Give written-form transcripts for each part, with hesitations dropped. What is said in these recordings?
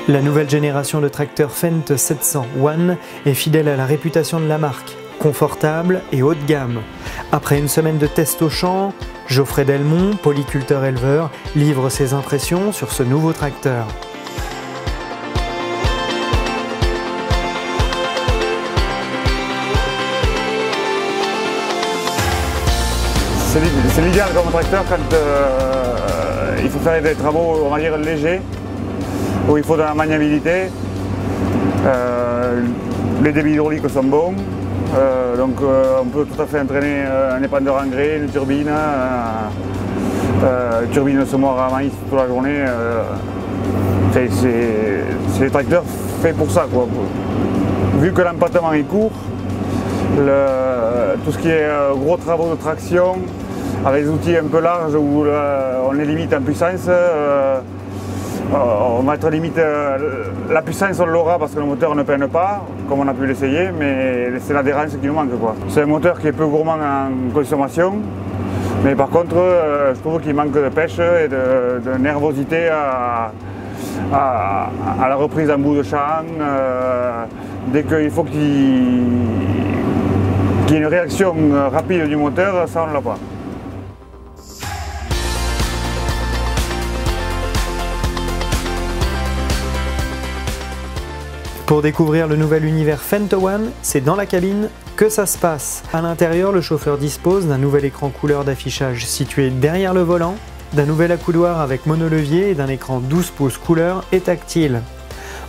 La nouvelle génération de tracteurs Fendt 700 One est fidèle à la réputation de la marque, confortable et haut de gamme. Après une semaine de tests au champ, Geoffrey Delmont, polyculteur-éleveur, livre ses impressions sur ce nouveau tracteur. C'est l'idéal comme tracteur quand il faut faire des travaux, on va dire, légers, où il faut de la maniabilité. Les débits hydrauliques sont bons, donc on peut tout à fait entraîner un épandeur en grès, une turbine de semoir à maïs toute la journée. C'est des tracteurs faits pour ça, quoi. Vu que l'empattement est court, tout ce qui est gros travaux de traction, avec des outils un peu larges où on les limite en puissance, on va être limite, la puissance on l'aura parce que le moteur ne peine pas, comme on a pu l'essayer, mais c'est l'adhérence qui nous manque. C'est un moteur qui est peu gourmand en consommation, mais par contre je trouve qu'il manque de pêche et de nervosité à la reprise en bout de champ. Dès qu'il faut qu'il y ait une réaction rapide du moteur, ça on ne l'a pas. Pour découvrir le nouvel univers Fendt One, c'est dans la cabine que ça se passe. À l'intérieur, le chauffeur dispose d'un nouvel écran couleur d'affichage situé derrière le volant, d'un nouvel accoudoir avec monolevier et d'un écran 12 pouces couleur et tactile.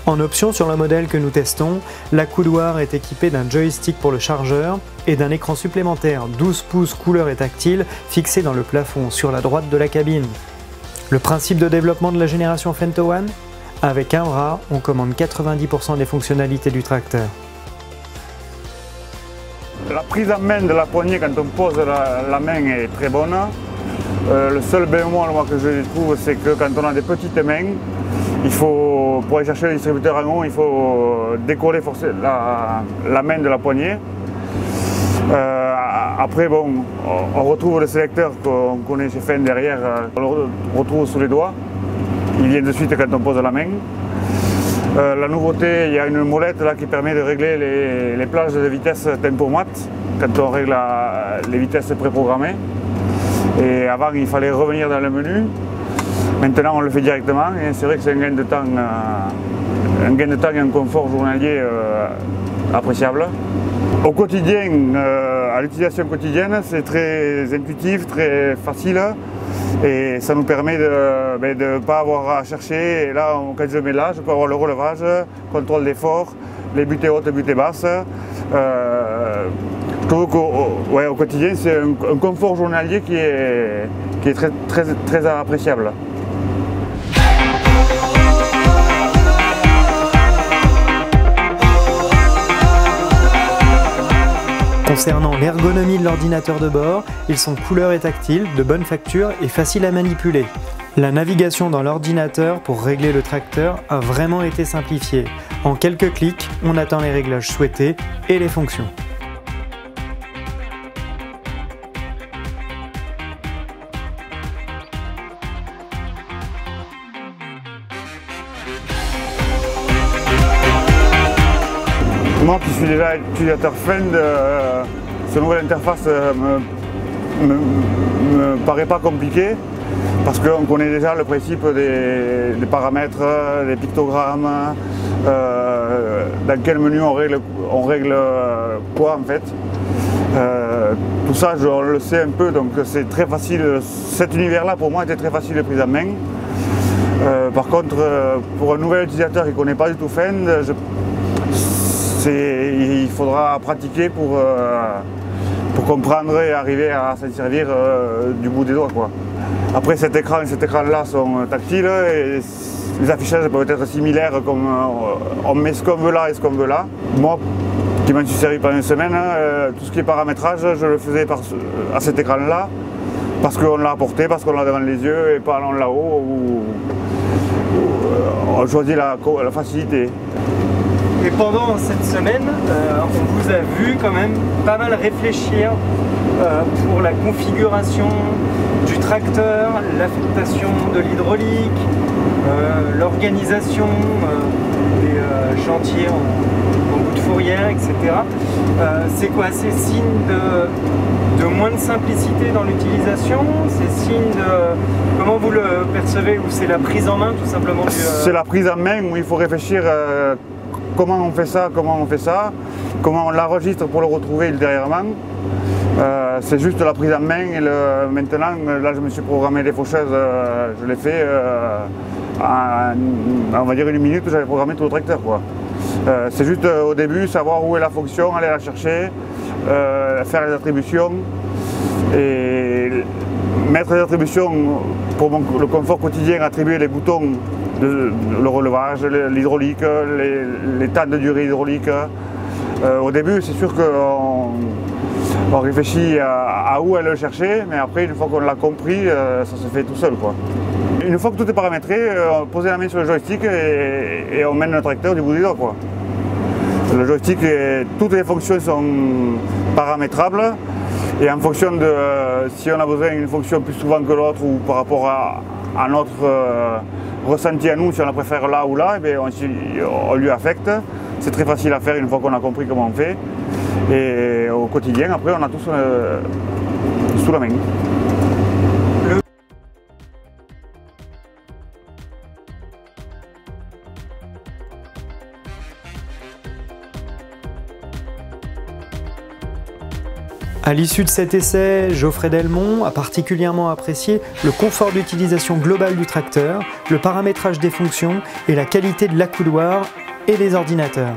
En option sur le modèle que nous testons, l'accoudoir est équipé d'un joystick pour le chargeur et d'un écran supplémentaire 12 pouces couleur et tactile fixé dans le plafond sur la droite de la cabine. Le principe de développement de la génération Fendt One ? Avec un bras, on commande 90% des fonctionnalités du tracteur. La prise en main de la poignée quand on pose la main est très bonne. Le seul bémol que je trouve, c'est que quand on a des petites mains, il faut, pour aller chercher le distributeur en haut, il faut décoller la main de la poignée. Après, bon, on retrouve le sélecteur qu'on connaît chez Fendt derrière, on le retrouve sous les doigts. Il vient de suite quand on pose la main. La nouveauté, il y a une molette là, qui permet de régler les plages de vitesse tempomat quand on règle les vitesses préprogrammées. Et avant, il fallait revenir dans le menu. Maintenant, on le fait directement et c'est vrai que c'est un gain de temps et un confort journalier appréciable. Au quotidien, à l'utilisation quotidienne, c'est très intuitif, très facile. Et ça nous permet de ne pas avoir à chercher. Et là, quand je mets là, je peux avoir le relevage, contrôle d'effort, les butées hautes et butées basses. Je trouve qu'au quotidien, c'est un confort journalier qui est très appréciable. Concernant l'ergonomie de l'ordinateur de bord, ils sont couleur et tactile, de bonne facture et faciles à manipuler. La navigation dans l'ordinateur pour régler le tracteur a vraiment été simplifiée. En quelques clics, on atteint les réglages souhaités et les fonctions. Moi qui suis déjà utilisateur Fendt, cette nouvelle interface me paraît pas compliquée parce qu'on connaît déjà le principe des paramètres, des pictogrammes, dans quel menu on règle quoi en fait. Tout ça on le sais un peu, donc c'est très facile. Cet univers-là pour moi était très facile de prise en main. Par contre, pour un nouvel utilisateur qui ne connaît pas du tout Fendt, il faudra pratiquer pour comprendre et arriver à s'en servir du bout des doigts, quoi. Après cet écran-là sont tactiles et les affichages peuvent être similaires, comme on met ce qu'on veut là et ce qu'on veut là. Moi, qui m'en suis servi pendant une semaine, tout ce qui est paramétrage, je le faisais à cet écran-là parce qu'on l'a apporté, parce qu'on l'a devant les yeux et pas en là-haut où on choisit la facilité. Et pendant cette semaine, on vous a vu quand même pas mal réfléchir pour la configuration du tracteur, l'affectation de l'hydraulique, l'organisation des chantiers en bout de fourrière, etc. C'est quoi? C'est signe de moins de simplicité dans l'utilisation? C'est signe de... Comment vous le percevez? Ou c'est la prise en main tout simplement du... C'est la prise en main où il faut réfléchir comment on fait ça, comment on l'enregistre pour le retrouver ultérieurement. C'est juste la prise en main et maintenant, là je me suis programmé les faucheuses, je l'ai fait on va dire 1 minute, j'avais programmé tout le tracteur, quoi. C'est juste au début savoir où est la fonction, aller la chercher, faire les attributions et mettre les attributions pour le confort quotidien, attribuer les boutons, le relevage, l'hydraulique, les temps de durée hydraulique. Au début c'est sûr qu'on réfléchit à où aller le chercher, mais après une fois qu'on l'a compris, ça se fait tout seul, quoi. Une fois que tout est paramétré, on pose la main sur le joystick et on mène le tracteur du bout des doigts, quoi. Le joystick, toutes les fonctions sont paramétrables et en fonction de si on a besoin d'une fonction plus souvent que l'autre ou par rapport à notre ressenti à nous, si on la préfère là ou là, eh bien, on lui affecte. C'est très facile à faire une fois qu'on a compris comment on fait. Et au quotidien, après, on a tout sous la main. À l'issue de cet essai, Geoffrey Delmont a particulièrement apprécié le confort d'utilisation global du tracteur, le paramétrage des fonctions et la qualité de l'accoudoir et des ordinateurs.